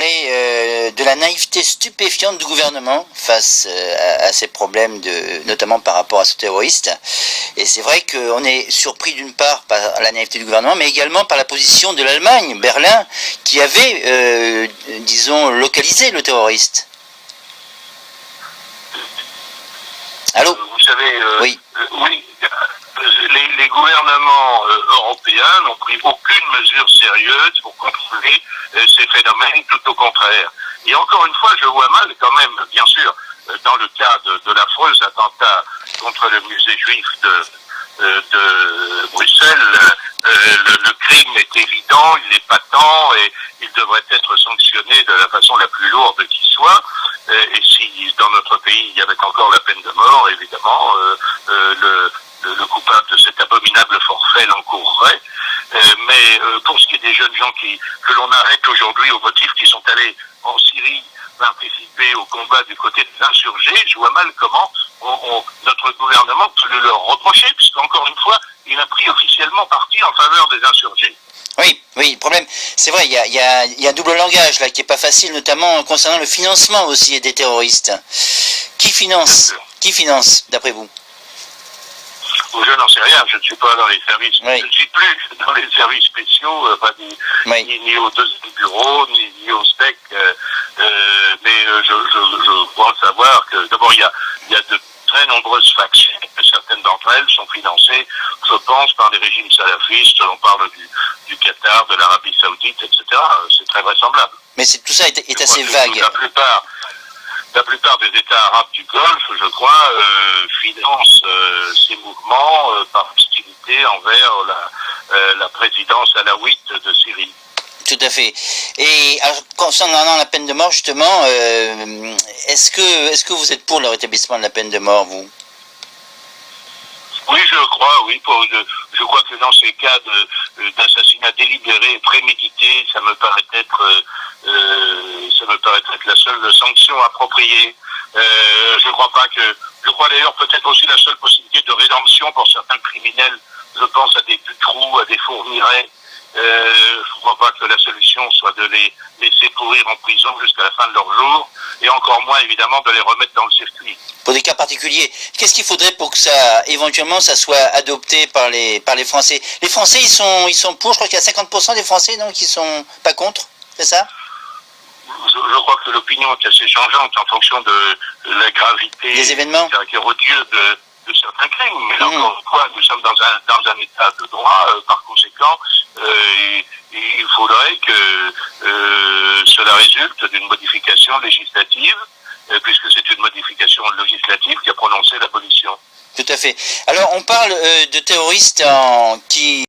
parler de la naïveté stupéfiante du gouvernement face à ces problèmes, notamment par rapport à ce terroriste. Et c'est vrai qu'on est surpris d'une part par la naïveté du gouvernement, mais également par la position de l'Allemagne, Berlin, qui avait, disons, localisé le terroriste. Allô ? Vous savez, oui. Oui, les gouvernements européens n'ont pris aucune mesure sérieuse pour contrôler ces phénomènes, tout au contraire. Et encore une fois, je vois mal quand même, bien sûr, dans le cas de l'affreux attentat contre le musée juif de Bruxelles, le crime est évident, il est patent et il devrait être sanctionné de la façon la plus lourde qui soit. Et si dans notre pays il y avait encore la peine de mort, évidemment, le coupable de cet abominable forfait l'encourrait. Mais pour ce qui est des jeunes gens que l'on arrête aujourd'hui au motif qu'ils sont allés en Syrie participer au combat du côté des insurgés, je vois mal comment notre gouvernement peut le leur reprocher, puisqu'encore une fois, il a pris officiellement parti en faveur des insurgés. Oui, le problème, c'est vrai, il y a un double langage là qui est pas facile, notamment concernant le financement aussi des terroristes. Qui finance, d'après vous? Je n'en sais rien, je ne suis pas dans les services, je ne suis plus dans les services spéciaux, ni au deuxième bureau, ni au STEC, mais je crois savoir que d'abord il y a de très nombreuses factions, certaines d'entre elles sont financées, je pense, par des régimes salafistes, on parle du Qatar, de l'Arabie Saoudite, etc. C'est très vraisemblable. Mais tout ça est assez vague. La plupart des États arabes du Golfe, je crois, financent ces mouvements par hostilité envers la présidence alawite de Syrie. Tout à fait. Et alors, concernant la peine de mort, justement, est-ce que vous êtes pour le rétablissement de la peine de mort, vous? Oui, je crois, oui. Je crois que dans ces cas d'assassinat délibéré et prémédité, ça me paraît être la seule sanction appropriée. Je crois d'ailleurs peut-être aussi la seule possibilité de rédemption pour certains criminels. Je pense à des Dutroux, à des Fourniret. Je ne crois pas que la solution soit de les laisser pourrir en prison jusqu'à la fin de leur jour, et encore moins évidemment de les remettre dans le circuit. Pour des cas particuliers, qu'est-ce qu'il faudrait pour que ça, éventuellement, ça soit adopté par les Français? Les Français, ils sont pour, je crois qu'il y a 50% des Français, donc ils sont pas contre, c'est ça? Je crois que l'opinion est assez changeante en fonction de la gravité des événements, du caractère odieux de certains crimes. Mais encore une fois, nous sommes dans un état de droit, par conséquent, il faudrait que cela résulte d'une modification législative, puisque c'est une modification législative qui a prononcé l'abolition. Tout à fait. Alors, on parle de terroristes qui